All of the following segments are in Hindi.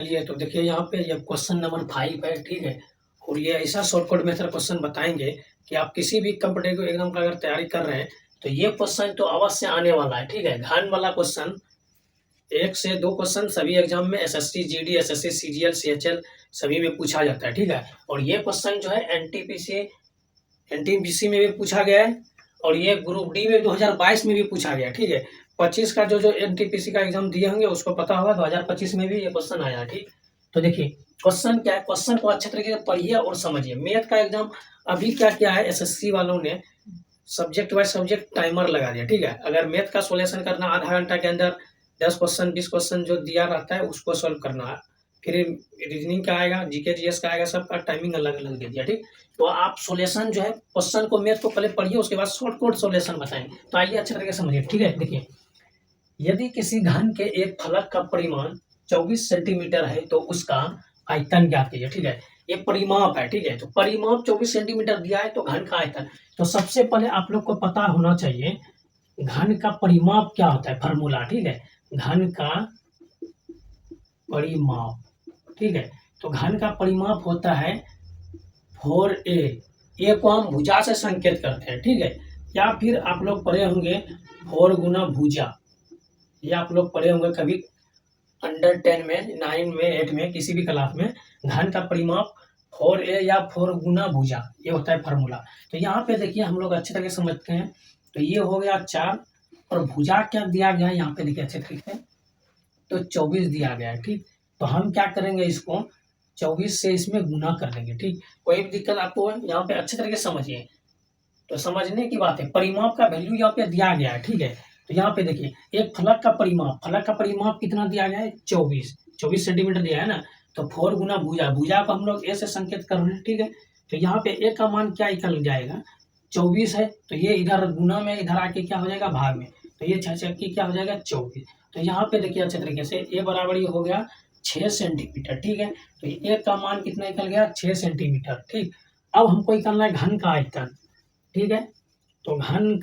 चलिए तो देखिए यहाँ पे ये क्वेश्चन नंबर 5 है, ठीक है। और ये ऐसा शॉर्टकट मेथड क्वेश्चन बताएंगे कि आप किसी भी कॉम्पिटिटिव एग्जाम का अगर तैयारी कर रहे हैं तो ये क्वेश्चन तो अवश्य आने वाला है, ठीक है। घान वाला क्वेश्चन 1 से 2 क्वेश्चन सभी एग्जाम में SSC GD, SSC CGL, CHL सभी में पूछा जाता है, ठीक है। और ये क्वेश्चन जो है एनटीपीसी में भी पूछा गया है और ये ग्रुप डी में 2022 में भी पूछा गया, ठीक है। 25 का जो एनटीपीसी का एग्जाम दिए होंगे उसको पता होगा 2025 में भी ये क्वेश्चन आया, ठीक। तो देखिए क्वेश्चन क्या है, क्वेश्चन को अच्छे तरीके से पढ़िए और समझिए। मैथ का एग्जाम अभी क्या क्या है, एसएससी वालों ने सब्जेक्ट वाइज सब्जेक्ट टाइमर लगा दिया, ठीक है। अगर मैथ का सोल्यूशन करना आधा घंटा के अंदर 10 क्वेश्चन 20 क्वेश्चन जो दिया रहता है उसको सॉल्व करना है। फिर रीजनिंग का आएगा, जीके जीएस का आएगा, सबका टाइमिंग अलग अलग दे दिया, ठीक। तो आप सोल्यूशन जो है क्वेश्चन को मैथ को पहले पढ़िए, उसके बाद शॉर्टकट सोल्यूशन बताएंगे। तो आइए अच्छे तरीके से समझिए, ठीक है। देखिए यदि किसी घन के एक फलक का परिमाण 24 सेंटीमीटर है तो उसका आयतन ज्ञात कीजिए, ठीक है। ये परिमाप है, ठीक है। तो परिमाप 24 सेंटीमीटर दिया है तो घन का आयतन, तो सबसे पहले आप लोग को पता होना चाहिए घन का परिमाप क्या होता है, फार्मूला, ठीक है। घन का परिमाप, ठीक है। तो घन का परिमाप होता है 4a को हम भुजा से संकेत करते हैं, ठीक है। या फिर आप लोग पढ़े होंगे 4 गुना भुजा, ये आप लोग पढ़े होंगे कभी अंडर 10 में, 9 में, 8 में, किसी भी क्लास में। घन का परिमाप 4a या 4 गुना भुजा, ये होता है फार्मूला। तो यहाँ पे देखिए हम लोग अच्छे तरीके से समझते हैं। तो ये हो गया 4 और भुजा क्या दिया गया है यहाँ पे देखिए अच्छे तरीके से, तो 24 दिया गया है, ठीक। तो हम क्या करेंगे, इसको 24 से इसमें गुना कर देंगे, ठीक। कोई भी दिक्कत आपको यहाँ पे अच्छे तरीके से समझिए। तो समझने की बात है, परिमाप का वैल्यू यहाँ पे दिया गया है, ठीक है। तो यहाँ पे देखिए एक फलक का परिमाप कितना दिया गया है, 24 सेंटीमीटर दिया है ना। तो 4 गुना भुजा को हम लोग ए से संकेत कर रहे हैं, ठीक है। तो यहाँ पे ए का मान क्या निकल जाएगा, 24 है, तो ये इधर गुना में इधर आके क्या हो जाएगा, भाग में। तो ये 6 की क्या हो जाएगा, 24। तो यहाँ पे देखिए अच्छे तरीके से ए बराबर ये हो गया 6 सेंटीमीटर, ठीक है। तो ए का मान कितना निकल गया, 6 सेंटीमीटर, ठीक। अब हमको निकालना है घन का आयतन, ठीक है। तो घन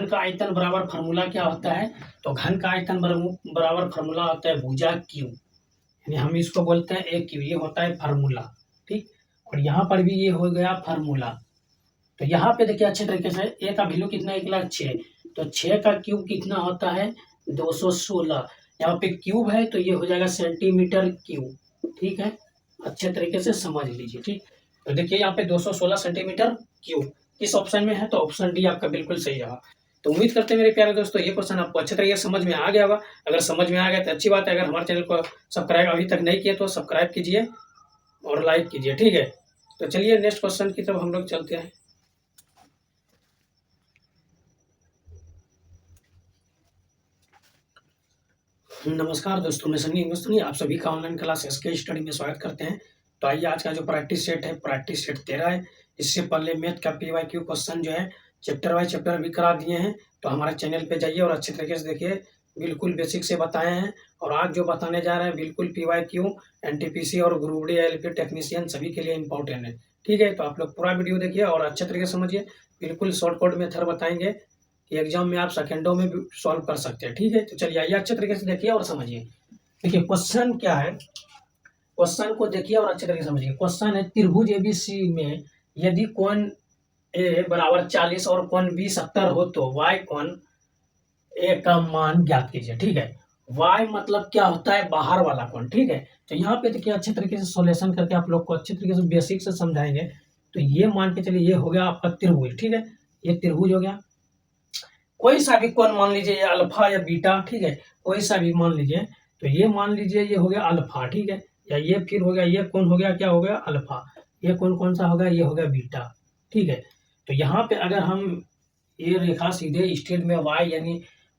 का आयतन बराबर फार्मूला क्या होता है, तो घन का आयतन बराबर फार्मूला होता है भुजा क्यू, यानी हम इसको बोलते हैं ए क्यू, ये होता है फार्मूला, ठीक। और यहाँ पर भी ये हो गया फार्मूला। तो यहाँ पे देखिए अच्छे तरीके से ए का वैल्यू कितना निकला, 6। तो 6 का क्यूब कितना होता है, 216। यहाँ पे क्यूब है तो ये हो जाएगा सेंटीमीटर क्यूब, ठीक है। अच्छे तरीके से समझ लीजिए, ठीक। तो देखिए यहाँ पे 216 सेंटीमीटर क्यूब किस ऑप्शन में है, तो ऑप्शन डी आपका बिल्कुल सही जवाब। तो उम्मीद करते हैं मेरे प्यारे दोस्तों ये क्वेश्चन आपको अच्छे तरीके से समझ में आ गया होगा। अगर समझ में आ गया तो अच्छी बात है, अगर हमारे चैनल को सब्सक्राइब अभी तक नहीं किए तो सब्सक्राइब कीजिए और लाइक कीजिए, ठीक है। तो चलिए नेक्स्ट क्वेश्चन की तरफ हम लोग चलते हैं। नमस्कार दोस्तों, मैं सनी हिंदुस्तानी आप सभी का ऑनलाइन क्लास एसके स्टडी में स्वागत करते हैं। तो आइए आज का जो प्रैक्टिस सेट है, प्रैक्टिस सेट 13 है। इससे पहले मैथ का पीवाईक्यू क्वेश्चन जो है चैप्टर वाइज चैप्टर भी करा दिए हैं। तो हमारे चैनल पे जाइए और अच्छे तरीके से देखिए, बिल्कुल बेसिक से बताए हैं। और आज जो बताने जा रहे हैं बिल्कुल पीवाईक्यू, एनटीपीसी और ग्रुप डी एलपी टेक्नीशियन सभी के लिए इंपॉर्टेंट है, ठीक है। तो आप लोग पूरा वीडियो देखिए और अच्छे तरीके से समझिए, बिल्कुल शॉर्टकट मेथड बताएंगे कि एग्जाम में आप सेकेंडों में भी सॉल्व कर सकते हैं, ठीक है। तो चलिए आइए अच्छे तरीके से देखिए और समझिए। देखिए क्वेश्चन क्या है, क्वेश्चन को देखिए और अच्छे तरीके से समझिए। क्वेश्चन है त्रिभुज एबीसी में यदि कोण ए बराबर 40 और कोण बी 70 हो तो y कोण ए का मान ज्ञात कीजिए, ठीक है। y मतलब क्या होता है, बाहर वाला कोण, ठीक है। तो यहाँ पे देखिए अच्छे तरीके से सोल्यूशन करके आप लोग को अच्छे तरीके से बेसिक से समझाएंगे। तो ये मान के चलिए ये हो गया आपका त्रिभुज, ठीक है। ये त्रिभुज हो गया, कोई सा भी कोण मान लीजिए, ये अल्फा या बीटा, ठीक है। कोई सा भी मान लीजिए, तो ये मान लीजिए ये हो गया अल्फा, ठीक है। या ये फिर हो गया, ये कोण हो गया, क्या हो गया, अल्फा। ये कोण कौन सा हो गया, ये हो गया बीटा, ठीक है। तो यहाँ पे अगर हम ये रेखा सीधे स्ट्रेट में y, यानी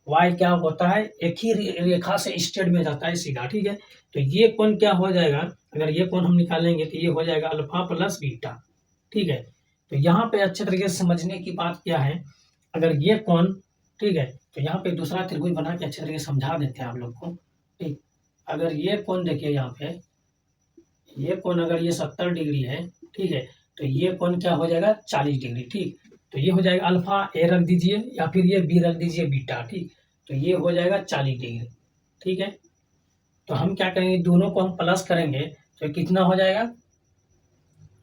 y क्या होता है, एक ही रेखा से स्ट्रेट में जाता है सीधा, ठीक है। तो ये कोण क्या हो जाएगा, अगर ये कोण हम निकालेंगे तो ये हो जाएगा अल्फा प्लस बीटा, ठीक है। तो यहाँ पे अच्छे तरीके से समझने की बात क्या है, अगर ये कोण, ठीक है। तो यहाँ पे दूसरा त्रिभुज बना के अच्छे तरीके से समझा देते हैं आप लोग को, ठीक। अगर ये कोण देखिए यहाँ पे, ये कोण अगर ये 70 डिग्री है, ठीक है। तो ये कोण क्या हो जाएगा, 40 डिग्री, ठीक। तो ये हो जाएगा अल्फा ए रख दीजिए या फिर ये बी रख दीजिए बीटा, ठीक। तो ये हो जाएगा 40 डिग्री, ठीक है। तो हम क्या करेंगे, दोनों को हम प्लस करेंगे तो कितना हो जाएगा,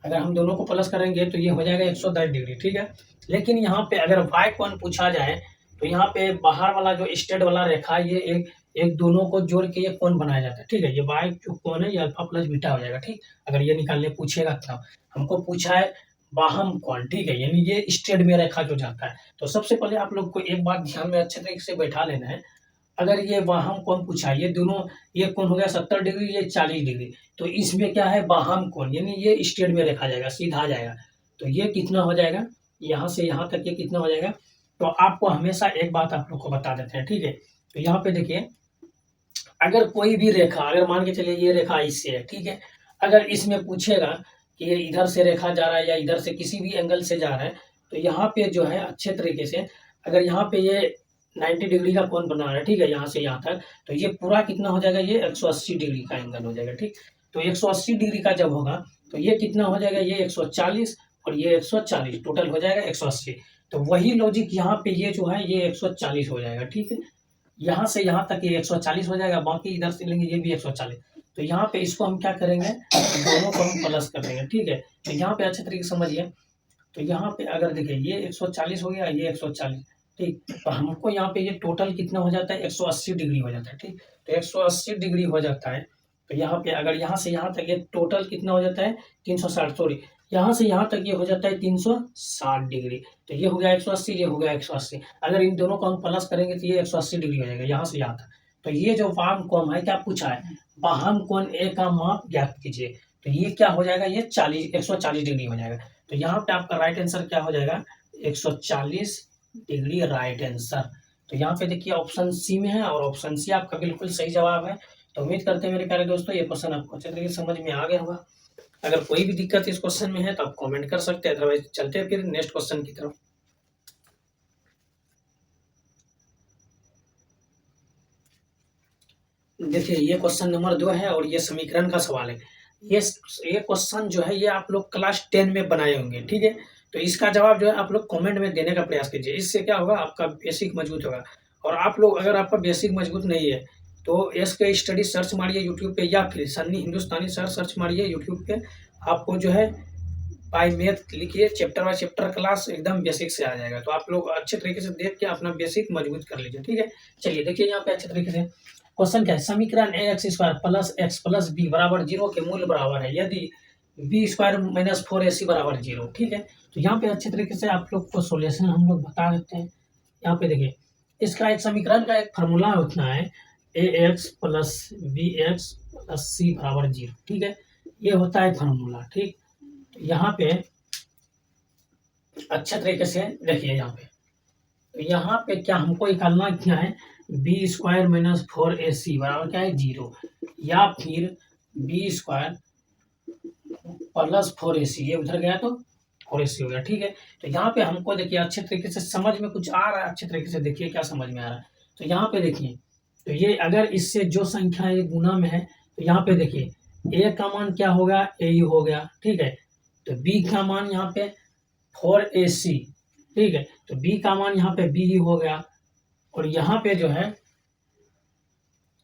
अगर हम दोनों को प्लस करेंगे तो ये हो जाएगा 110 डिग्री, ठीक है। लेकिन यहाँ पे अगर वाई कोण पूछा जाए तो यहाँ पे बाहर वाला जो स्ट्रेट वाला रेखा ये एक एक दोनों को जोड़ के ये कोण बनाया जाता है, ठीक है। ये वाई जो कोण है ये अल्फा प्लस बीटा हो जाएगा, ठीक। अगर ये निकालने पूछेगा तो हमको पूछा है बाहम कोण, ठीक है, यानी ये स्ट्रेट में रेखा जो जाता है। तो सबसे पहले आप लोग को एक बात ध्यान में अच्छे तरीके से बैठा लेना है, अगर ये बाहम कोण पूछा है, ये दोनों, ये कोण हो गया 70 डिग्री, ये 40 डिग्री, तो इसमें क्या है बाहम कोण, यानी ये स्ट्रेट में रेखा जाएगा, सीधा जाएगा। तो ये कितना हो जाएगा, यहाँ से यहाँ तक ये कितना हो जाएगा। तो आपको हमेशा एक बात आप लोग को बता देते हैं, ठीक है। तो यहाँ पे देखिए, अगर कोई भी रेखा, अगर मान के चलिए ये रेखा इससे है, ठीक है, अगर इसमें पूछेगा कि ये इधर से रेखा जा रहा है या इधर से किसी भी एंगल से जा रहा है, तो यहाँ पे जो है अच्छे तरीके से, अगर यहाँ पे ये 90 डिग्री का कोण बना है, ठीक है, यहाँ से यहाँ तक, तो ये पूरा कितना हो जाएगा, ये 180 डिग्री का एंगल हो जाएगा, ठीक। तो 180 डिग्री का जब होगा तो ये कितना हो जाएगा, ये 140 और ये 140, टोटल हो जाएगा 180। तो वही लॉजिक यहाँ पे ये जो है ये 140 हो जाएगा, ठीक है। यहाँ से यहाँ तक ये 140 हो जाएगा, बाकी इधर से लेंगे ये भी 140। तो यहाँ पे इसको हम क्या करेंगे, दोनों को हम प्लस कर देंगे, ठीक है। तो यहाँ पे अच्छे तरीके से समझिए, तो यहाँ पे अगर देखिए ये 140 हो गया, ये 140, ठीक। तो हमको यहाँ पे ये टोटल कितना हो जाता है, 180 डिग्री हो जाता है, ठीक। तो 180 डिग्री हो जाता है। तो यहाँ पे अगर यहाँ से यहाँ तक ये टोटल कितना हो जाता है, 360, सॉरी, यहाँ से यहाँ तक ये हो जाता है 360 डिग्री। तो ये हो गया 180, ये हो गया 180। अगर इन दोनों को हम प्लस करेंगे तो ये 180 डिग्री हो जाएगा यहाँ से यहाँ तक। तो ये जो वाम कोण है, क्या पूछा है, बाहम कोण ए का माप ज्ञात कीजिए। तो ये क्या हो जाएगा, ये 140 डिग्री हो जाएगा। तो यहाँ पे आपका राइट आंसर क्या हो जाएगा, 140 डिग्री राइट आंसर। तो यहाँ पे देखिए ऑप्शन सी में है और ऑप्शन सी आपका बिल्कुल सही जवाब है। तो उम्मीद करते हैं मेरे प्यारे दोस्तों ये क्वेश्चन आपको अच्छे तरीके से समझ में आ गया होगा। अगर कोई भी दिक्कत इस क्वेश्चन में है तो आप कमेंट कर सकते हैं, अदरवाइज चलते हैं फिर नेक्स्ट क्वेश्चन की तरफ। देखिए ये क्वेश्चन नंबर 2 है और ये समीकरण का सवाल है। ये क्वेश्चन जो है ये आप लोग क्लास 10 में बनाए होंगे, ठीक है। तो इसका जवाब जो है आप लोग कमेंट में देने का प्रयास कीजिए, इससे क्या होगा, आपका बेसिक मजबूत होगा। और आप लोग, अगर आपका बेसिक मजबूत नहीं है तो एसके स्टडी सर्च मारिए यूट्यूब पे, या फिर सन्नी हिंदुस्तानी सर सर्च मारिए यूट्यूब पे, आपको जो है बाय मैथ लिखिए, चैप्टर बाय चैप्टर क्लास एकदम बेसिक से आ जाएगा। तो आप लोग अच्छे तरीके से देख के अपना बेसिक मजबूत कर लीजिए, ठीक है। चलिए देखिए यहाँ पे अच्छे तरीके से क्वेश्चन क्या है, समीकरण x square plus x plus b बराबर 0 के मूल बराबर है यदि बी स्क्वायर माइनस 4ac बराबर 0, ठीक है। तो यहाँ पे अच्छे तरीके से आप लोग को सोल्यूशन हम लोग बता देते हैं। यहाँ पे देखिए, इसका एक समीकरण का एक फार्मूला होता है a x plus b x plus c बराबर 0, ठीक है। ये होता है फार्मूला, ठीक। तो यहाँ पे अच्छे तरीके से देखिए, यहाँ पे क्या हमको निकालना क्या है, बी स्क्वायर माइनस 4ac बराबर क्या है 0, या फिर बी स्क्वायर प्लस 4ac, ये उधर गया तो 4ac हो गया, ठीक है। तो यहाँ पे हमको देखिए अच्छे तरीके से समझ में कुछ आ रहा है, अच्छे तरीके से देखिए क्या समझ में आ रहा है। तो यहाँ पे देखिए, तो ये अगर इससे जो संख्या ये गुना में है, तो यहाँ पे देखिए ए का मान क्या होगा, ए ही हो गया, ठीक है। तो बी का मान यहाँ पे 4ac, ठीक है। तो बी का मान यहाँ पे बी ही हो गया, और यहाँ पे जो है,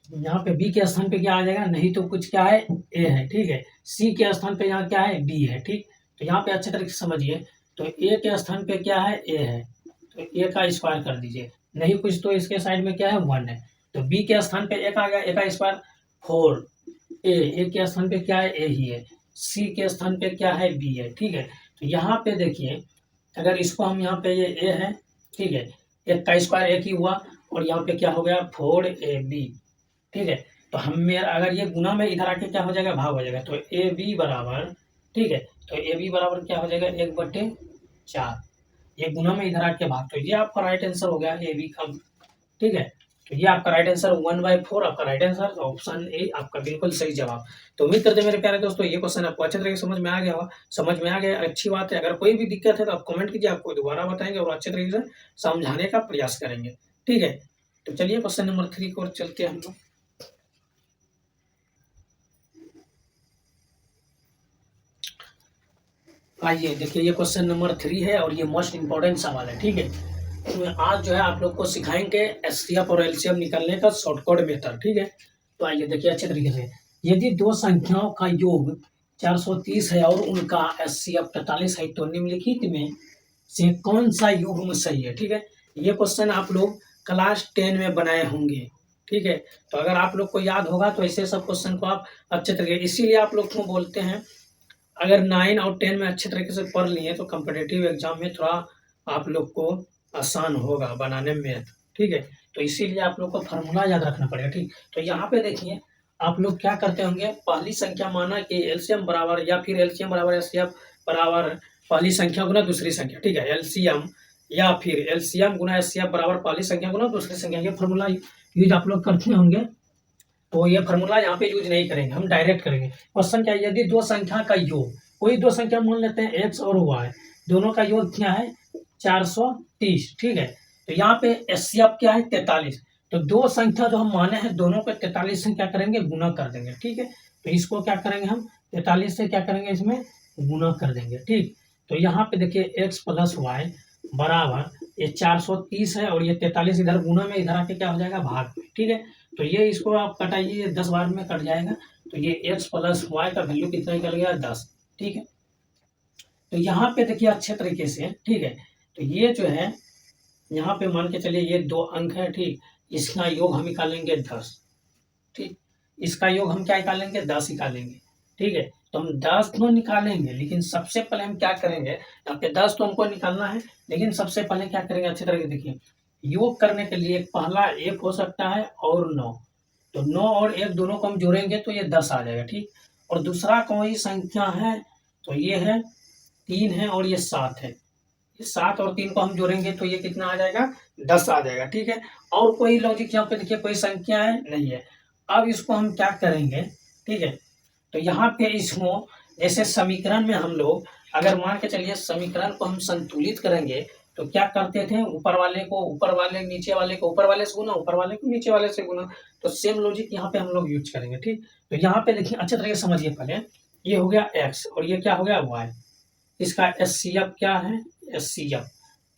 यहाँ पे बी के स्थान पे क्या आ जाएगा, नहीं तो कुछ क्या है, ए है, ठीक है। सी के स्थान पे यहाँ क्या है, बी है, ठीक। तो यहाँ पे अच्छे तरीके से समझिए, तो ए के स्थान पे क्या है, ए है, तो ए का स्क्वायर कर दीजिए, नहीं कुछ तो इसके साइड में क्या है 1 है। तो बी के स्थान पे एक आ गया, ए का स्क्वायर 4, ए के स्थान पे क्या है, ए ही है, सी के स्थान पे क्या है, बी है, ठीक है। तो यहाँ पे देखिए, अगर इसको हम यहाँ पे ये ए है, ठीक है, एक का स्क्वायर एक ही हुआ, और यहाँ पे क्या हो गया 4ab, ठीक है। तो हमें अगर ये गुना में इधर आके क्या हो जाएगा, भाग हो जाएगा। तो ए बी बराबर, ठीक है, तो ए बी बराबर क्या हो जाएगा 1/4, ये गुना में इधर आके भाग। तो ये आपका राइट आंसर हो गया ए बी का, ठीक है। तो ये आपका राइट आंसर 1/4 आपका राइट आंसर, ऑप्शन ए आपका बिल्कुल सही जवाब। तो उम्मीद करते हैं मेरे प्यारे दोस्तों ये क्वेश्चन आपको अच्छे तरीके से समझ में आ गया होगा। समझ में आ गया, अच्छी बात है। अगर कोई भी दिक्कत है तो आप कमेंट कीजिए, आपको दोबारा बताएंगे और अच्छे तरीके से समझाने का प्रयास करेंगे, ठीक है। तो चलिए क्वेश्चन नंबर 3 की ओर चलते हैं हम लोग। आइए देखिए, ये क्वेश्चन नंबर 3 है और ये मोस्ट इंपॉर्टेंट सवाल है, ठीक है। आज जो है आप लोग को सिखाएंगे एचसीएफ और एलसीएम निकालने का शॉर्टकट मेथड, ठीक है। तो आइए देखिए अच्छे तरीके से, यदि दो संख्याओं का योग 430 है और उनका एचसीएफ 45 है तो निम्नलिखित में से कौन सा युग्म सही है, ठीक है। ये क्वेश्चन आप लोग क्लास 10 में बनाए होंगे, ठीक है। तो अगर आप लोग को याद होगा तो ऐसे सब क्वेश्चन को आप अच्छे तरीके, इसीलिए आप लोग को बोलते हैं अगर 9 और 10 में अच्छे तरीके से पढ़ लिए तो कॉम्पिटिटिव एग्जाम में थोड़ा आप लोग को आसान होगा बनाने में, ठीक है। तो इसीलिए आप लोग को फार्मूला याद रखना पड़ेगा, ठीक। तो यहाँ पे देखिए आप लोग क्या करते होंगे, पहली संख्या माना कि एलसीएम बराबर या फिर एलसीएम बराबर एचसीएफ बराबर पहली संख्या गुना दूसरी संख्या, ठीक है। एलसीएम या फिर एलसीएम गुना एचसीएफ बराबर पहली संख्या गुना दूसरी संख्या, ये फार्मूला यूज आप लोग करते होंगे। तो ये फार्मूला यहाँ पे यूज नहीं करेंगे, हम डायरेक्ट करेंगे। क्वेश्चन क्या है, यदि दो संख्या का योग, कोई दो संख्या मान लेते हैं एक्स और वाई, दोनों का योग क्या है 430, ठीक है। तो यहाँ पे एचसीएफ क्या है 43। तो दो संख्या जो हम माने हैं दोनों को 43 से क्या करेंगे गुना कर देंगे, ठीक है। तो इसको क्या करेंगे हम 43 से क्या करेंगे इसमें गुना कर देंगे, ठीक। तो यहाँ पे देखिए एक्स प्लस वाई बराबर ये 430 है और ये 43 इधर गुना में, इधर आके क्या हो जाएगा भाग में, ठीक है। तो ये इसको आप कटाइए, ये 10 बार में कट जाएगा। तो ये एक्स प्लस वाई का वैल्यू कितना निकल गया 10, ठीक है। तो यहाँ पे देखिए अच्छे तरीके से, ठीक है। तो ये जो है यहाँ पे मान के चलिए ये दो अंक है, ठीक। इसका योग हम निकालेंगे 10, ठीक। इसका योग हम क्या निकालेंगे 10 निकालेंगे, ठीक है। तो हम 10 तो निकालेंगे, लेकिन सबसे पहले हम क्या करेंगे, यहाँ पे 10 तो हमको निकालना है, लेकिन सबसे पहले क्या करेंगे अच्छे तरह से देखिए, योग करने के लिए पहला 1 हो सकता है और 9। तो 9 और 1 दोनों को हम जोड़ेंगे तो ये 10 आ जाएगा, ठीक। और दूसरा कोई संख्या है तो ये है 3 है और ये 7 है। ये 7 और 3 को हम जोड़ेंगे तो ये कितना आ जाएगा 10 आ जाएगा, ठीक है। और कोई लॉजिक यहाँ पे देखिए कोई संख्या है नहीं है। अब इसको हम क्या करेंगे, ठीक है। तो यहाँ पे इसको जैसे समीकरण में हम लोग अगर मान के चलिए समीकरण को हम संतुलित करेंगे तो क्या करते थे, ऊपर वाले को ऊपर वाले, नीचे वाले को ऊपर वाले से गुना, ऊपर वाले को नीचे वाले से गुना। तो सेम लॉजिक यहाँ पे हम लोग यूज करेंगे, ठीक। तो यहाँ पे देखिए अच्छे तरीके से समझिए, पहले ये हो गया एक्स और ये क्या हो गया वाई। इसका एचसीएफ क्या है, एचसीएफ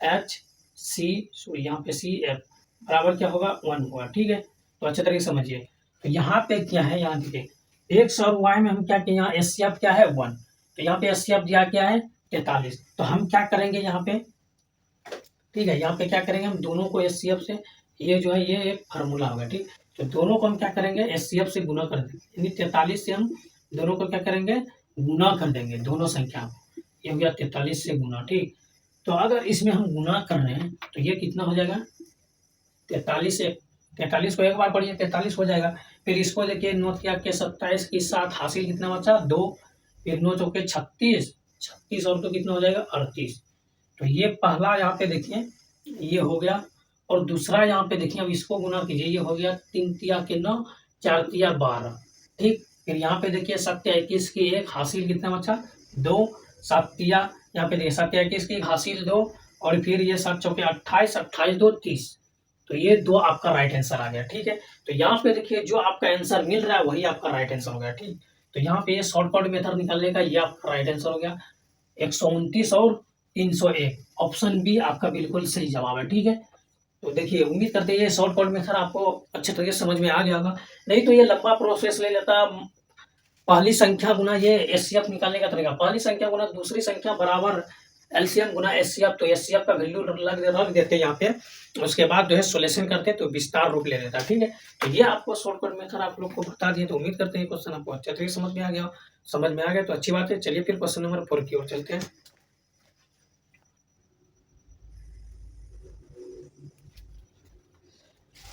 एच सी सॉरी यहाँ पे सी एफ बराबर क्या होगा 1 होगा, ठीक है। तो अच्छे तरीके से समझिए। तो यहाँ पे क्या है, यहाँ देखिए एक्स और वाई में हम क्या किए, यहाँ एचसीएफ क्या है 1, तो यहाँ पे एचसीएफ दिया क्या है 43। तो हम क्या करेंगे यहाँ पे, ठीक है, यहाँ पे क्या करेंगे हम दोनों को एचसीएफ से, ये जो है ये एक फार्मूला होगा, ठीक। तो दोनों को हम क्या करेंगे एचसीएफ से गुना कर देंगे, यानी 43 से हम दोनों को क्या करेंगे गुना कर देंगे, दोनों संख्या को। ये हो गया 43 से गुना, ठीक। तो अगर इसमें हम गुना कर रहे हैं तो ये कितना हो जाएगा 43 से, 43 को एक बार पढ़िए 43 हो जाएगा। फिर इसको देखिए 9 किया के 27 के साथ हासिल कितना बचा 2, फिर 9 चौके 36, 36 और तो कितना हो जाएगा 38। तो ये पहला यहाँ पे देखिए ये हो गया, और दूसरा यहाँ पे देखिए अब इसको गुना कीजिए, ये हो गया 3 तिया के 9, 4 तिया 12, ठीक। फिर यहाँ पे देखिए 7 21 की 1 हासिल कितना बचा 2, 7 तिया यहाँ पे देखिए 7 21 की हासिल 2, और फिर ये 7 चौके 28, 28 2 30। तो ये 2 आपका राइट आंसर आ गया, ठीक है। तो यहाँ पे देखिए जो आपका आंसर मिल रहा है वही आपका राइट आंसर हो गया, ठीक। तो यहाँ पे ये शॉर्टकट मेथड निकालने का ये आपका राइट आंसर हो गया 129 और 301। ऑप्शन बी आपका बिल्कुल सही जवाब है, ठीक है। तो देखिए उम्मीद करते हैं ये शॉर्टकट मेथड आपको अच्छे तरीके से समझ में आ गया होगा, नहीं तो ये लंबा प्रोसेस ले लेता। पहली संख्या गुना ये एचसीएफ निकालने का तरीका, पहली संख्या गुना दूसरी संख्या बराबर एलसीएम गुना एचसीएफ। तो एचसीएफ का वैल्यू रख देते यहाँ पे, उसके बाद जो है सोल्यूशन करते तो विस्तार रूप ले लेता, ठीक है। तो ये आपको शॉर्टकट मेथड आप लोग को बता दिए। तो उम्मीद करते हैं क्वेश्चन आपको अच्छे तरीके से समझ में आ गया, समझ में आ गया तो अच्छी बात है। चलिए फिर क्वेश्चन नंबर 4 की ओर चलते हैं।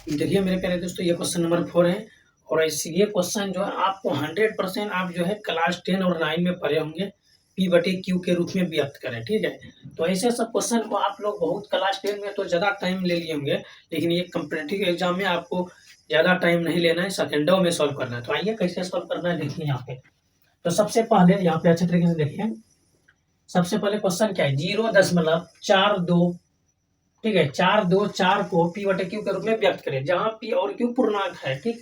देखिए मेरे प्यारे दोस्तों ये क्वेश्चन नंबर 4 है, और ये क्वेश्चन जो है आपको 100% आप जो है क्लास 10 और 9 में पढ़े होंगे, P/Q के रूप में व्यक्त करें, ठीक है। तो ऐसे सब क्वेश्चन को आप लोग बहुत क्लास 10 में तो ज़्यादा टाइम ले लिए होंगे, लेकिन ये कॉम्पिटिटिव एग्जाम में आपको ज़्यादा टाइम नहीं लेना है, सेकेंडों में सॉल्व करना है। तो आइए कैसे सॉल्व करना है देखिए यहाँ पे। तो सबसे पहले यहाँ पे अच्छे तरीके से देखिए, सबसे पहले क्वेश्चन क्या है 0.42, ठीक है। 4 को P/Q के रूप में व्यक्त करें, जहाँ P और Q पूर्णांक है, ठीक।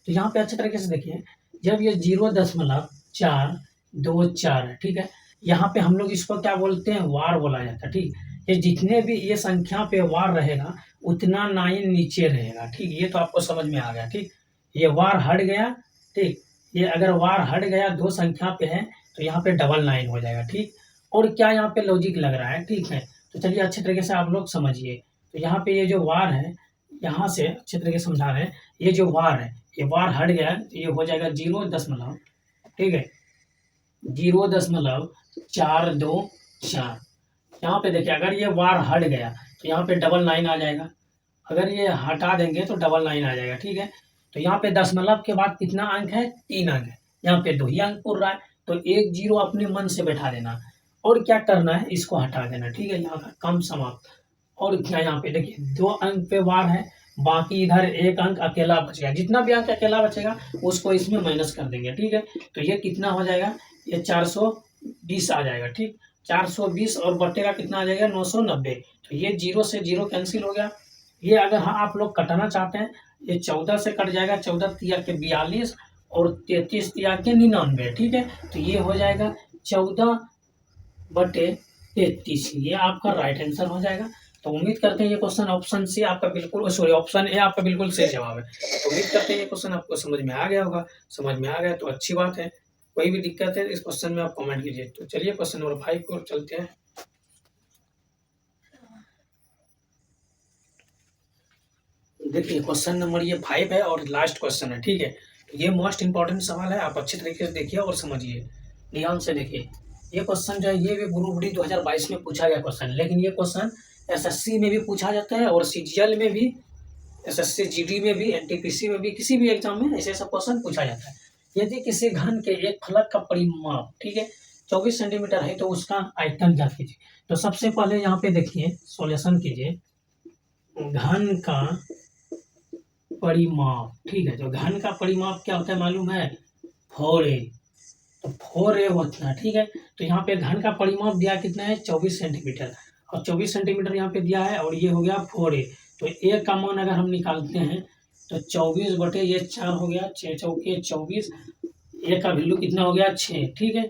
तो यहाँ पे अच्छे तरीके से देखिए, जब ये 0.424 है, ठीक है। यहाँ पे हम लोग इसको क्या बोलते हैं वार बोला जाता है, ठीक। ये जितने भी ये संख्या पे वार रहेगा उतना 9 नीचे रहेगा। ठीक, ये तो आपको समझ में आ गया। ठीक, ये वार हट गया। ठीक, ये अगर वार हट गया 2 संख्या पे है तो यहाँ पे डबल 9 हो जाएगा। ठीक, और क्या यहाँ पे लॉजिक लग रहा है? ठीक है, तो चलिए अच्छे तरीके से आप लोग समझिए। तो यहाँ पे ये जो वार है, यहाँ से अच्छे तरीके से समझा रहे हैं, ये जो वार है, ये वार हट गया तो ये हो जाएगा 0., ठीक है, 0.424। यहाँ पे देखिए अगर ये वार हट गया तो यहाँ पे डबल 9 आ जाएगा। अगर ये हटा देंगे तो डबल 9 आ जाएगा। ठीक है, तो यहाँ पे दशमलव के बाद कितना अंक है? 3 अंक है। यहाँ पे 2 ही अंक पूर रहा है, तो एक 0 अपने मन से बैठा देना और क्या करना है, इसको हटा देना। ठीक है, यहाँ का काम समाप्त। और क्या यहाँ पे देखिए 2 अंक पे वार है, बाकी इधर 1 अंक अकेला बच गया। जितना भी अंक अकेला बचेगा उसको इसमें माइनस कर देंगे। ठीक है, तो ये कितना हो जाएगा? ये 420 आ जाएगा। ठीक, 420 और बटेगा कितना आ जाएगा? 990। तो ये 0 से 0 कैंसिल हो गया। ये अगर हाँ आप लोग कटाना चाहते हैं, ये 14 से कट जाएगा, 14 तिया के 42 और 33 तिया के 99। ठीक है, तो ये हो जाएगा 14/33। ये आपका राइट आंसर हो जाएगा। तो उम्मीद करते हैं ये क्वेश्चन ऑप्शन सी आपका बिल्कुल, सॉरी ऑप्शन ए आपका बिल्कुल सही जवाब है। तो उम्मीद करते हैं ये क्वेश्चन आपको समझ में आ गया होगा। समझ में आ गया तो अच्छी बात है। कोई भी दिक्कत है इस क्वेश्चन में आप कमेंट कीजिए। तो चलिए क्वेश्चन नंबर 5 की ओर चलते हैं। देखिए क्वेश्चन नंबर ये 5 है और लास्ट क्वेश्चन है। ठीक है, ये मोस्ट इंपॉर्टेंट सवाल है, आप अच्छे तरीके से देखिए और समझिए, ध्यान से देखिए। ये क्वेश्चन जो है ये भी ग्रुप डी 2022 में पूछा गया क्वेश्चन, लेकिन ये क्वेश्चन एसएससी में भी पूछा जाता है और सीजीएल में भी, एसएससी जीडी में भी, एनटीपीसी में भी, किसी भी एग्जाम में ऐसे ऐसा क्वेश्चन पूछा जाता है। यदि किसी घन के एक फलक का परिमाप, ठीक है, 24 सेंटीमीटर है तो उसका आयतन ज्ञात कीजिए। तो सबसे पहले यहाँ पे देखिए, सॉल्यूशन कीजिए। घन का परिमाप, ठीक है, तो घन का परिमाप क्या होता है मालूम है? 4a। तो 4a होता है। ठीक है, तो यहाँ पे घन का परिमाप दिया कितना है? 24 सेंटीमीटर, और 24 सेंटीमीटर यहाँ पे दिया है और ये हो गया 4a। तो a का मान अगर हम निकालते हैं तो 24/4 हो गया, 6 चौके 24, a का वैल्यू कितना हो गया? 6। ठीक है,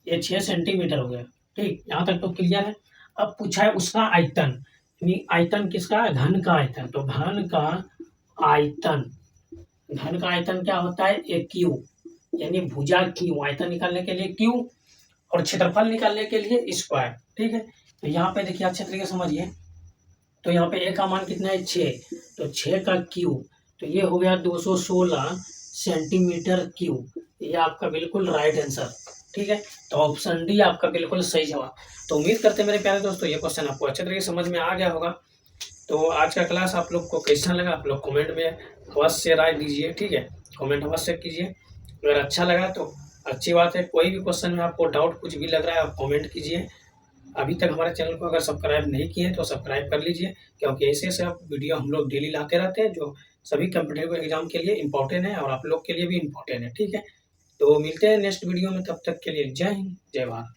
ये 6 सेंटीमीटर हो गया। ठीक, यहाँ तक तो क्लियर है। अब पूछा है उसका आयतन, यानी आयतन किसका? घन का आयतन। तो घन का आयतन, घन का आयतन क्या होता है? ए क्यू, यानी भुजा क्यू। आयतन निकालने के लिए क्यू और क्षेत्रफल निकालने के लिए स्क्वायर। ठीक है, तो यहाँ पे देखिए अच्छे तरीके से समझिए। तो यहाँ पे ए का मान कितना है? 6। तो 6 का क्यू, तो ये हो गया 216 सेंटीमीटर क्यूब। ये आपका बिल्कुल राइट आंसर। ठीक है, तो ऑप्शन डी आपका बिल्कुल सही जवाब। तो उम्मीद करते हैं मेरे प्यारे दोस्तों ये क्वेश्चन आपको अच्छे तरीके से समझ में आ गया होगा। तो आज का क्लास आप लोग को कैसा लगा, आप लोग कमेंट में अवश्य राय दीजिए। ठीक है, कमेंट अवश्य कीजिए। अगर अच्छा लगा तो अच्छी बात है। कोई भी क्वेश्चन में आपको डाउट कुछ भी लग रहा है आप कमेंट कीजिए। अभी तक हमारे चैनल को अगर सब्सक्राइब नहीं किए तो सब्सक्राइब कर लीजिए, क्योंकि ऐसे ऐसे आप वीडियो हम लोग डेली लाते रहते हैं जो सभी कॉम्पिटिटिव एग्जाम के लिए इंपॉर्टेंट है और आप लोग के लिए भी इंपॉर्टेंट है। ठीक है, तो मिलते हैं नेक्स्ट वीडियो में, तब तक के लिए जय हिंद, जय भारत।